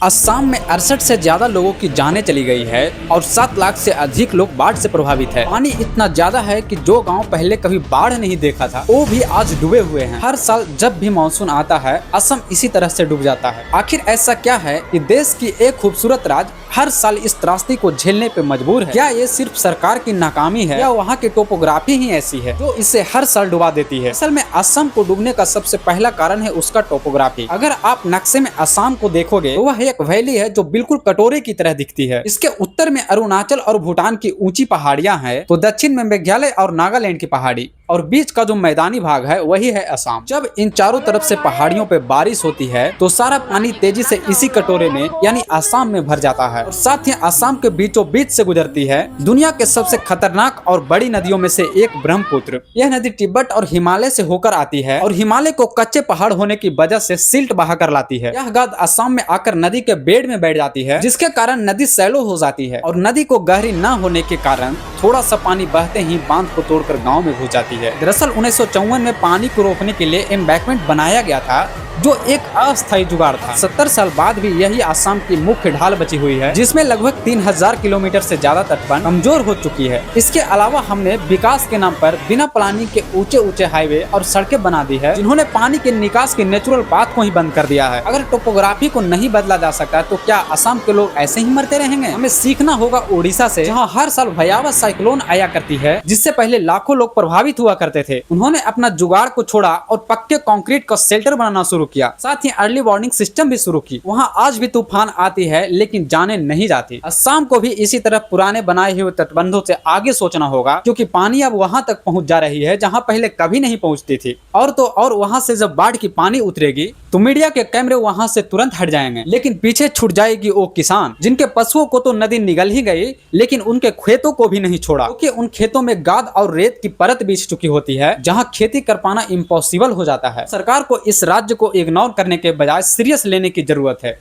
असम में 68 से ज्यादा लोगों की जानें चली गई है और 7 लाख से अधिक लोग बाढ़ से प्रभावित है। पानी इतना ज्यादा है कि जो गांव पहले कभी बाढ़ नहीं देखा था वो भी आज डूबे हुए हैं। हर साल जब भी मानसून आता है असम इसी तरह से डूब जाता है। आखिर ऐसा क्या है कि देश की एक खूबसूरत राज्य हर साल इस त्रासदी को झेलने पे मजबूर है? क्या ये सिर्फ सरकार की नाकामी है या वहाँ की टोपोग्राफी ही ऐसी है जो इसे हर साल डुबा देती है? असल में असम को डूबने का सबसे पहला कारण है उसका टोपोग्राफी। अगर आप नक्शे में असम को देखोगे तो वह एक वैली है जो बिल्कुल कटोरे की तरह दिखती है। इसके उत्तर में अरुणाचल और भूटान की ऊंची पहाड़ियां हैं, तो दक्षिण में मेघालय और नागालैंड की पहाड़ी, और बीच का जो मैदानी भाग है वही है असम। जब इन चारों तरफ से पहाड़ियों पे बारिश होती है तो सारा पानी तेजी से इसी कटोरे में यानी असम में भर जाता है और साथ ही असम के बीचों बीच से गुजरती है दुनिया के सबसे खतरनाक और बड़ी नदियों में से एक ब्रह्मपुत्र। यह नदी तिब्बत और हिमालय से होकर आती है और हिमालय को कच्चे पहाड़ होने की वजह से सिल्ट बहा कर लाती है। यह गाद असम में आकर नदी के बेड़ में बैठ जाती है, जिसके कारण नदी सैलो हो जाती है और नदी को गहरी न होने के कारण थोड़ा सा पानी बहते ही बांध को तोड़कर गाँव में घुस जाती है। दरअसल 1954 में पानी को रोकने के लिए एम्बैंकमेंट बनाया गया था जो एक अस्थायी जुगाड़ था। 70 साल बाद भी यही असम की मुख्य ढाल बची हुई है, जिसमें लगभग 3000 किलोमीटर से ज्यादा तटबंध कमजोर हो चुकी है। इसके अलावा हमने विकास के नाम पर बिना प्लानिंग के ऊंचे ऊंचे हाईवे और सड़कें बना दी है, जिन्होंने पानी के निकास के नेचुरल पाथ को ही बंद कर दिया है। अगर टोपोग्राफी को नहीं बदला जा सकता तो क्या असम के लोग ऐसे ही मरते रहेंगे? हमें सीखना होगा उड़ीसा से, जहाँ हर साल भयावह साइक्लोन आया करती है, जिससे पहले लाखों लोग प्रभावित हुआ करते थे। उन्होंने अपना जुगाड़ को छोड़ा और पक्के कंक्रीट का शेल्टर बनाना शुरू किया, साथ ही अर्ली वार्निंग सिस्टम भी शुरू की। वहाँ आज भी तूफान आती है लेकिन जाने नहीं जाती। असम को भी इसी तरह पुराने बनाए हुए तटबंधों से आगे सोचना होगा, क्योंकि पानी अब वहाँ तक पहुँच जा रही है जहाँ पहले कभी नहीं पहुँचती थी। और तो और वहाँ से जब बाढ़ की पानी उतरेगी तो मीडिया के कैमरे वहाँ से तुरंत हट जाएंगे, लेकिन पीछे छूट जाएगी वो किसान जिनके पशुओं को तो नदी निगल ही गई लेकिन उनके खेतों को भी नहीं छोड़ा, क्योंकि उन खेतों में गाद और रेत की परत बिछ चुकी होती है जहाँ खेती कर पाना इम्पॉसिबल हो जाता है। सरकार को इस राज्य को इग्नोर करने के बजाय सीरियस लेने की जरूरत है।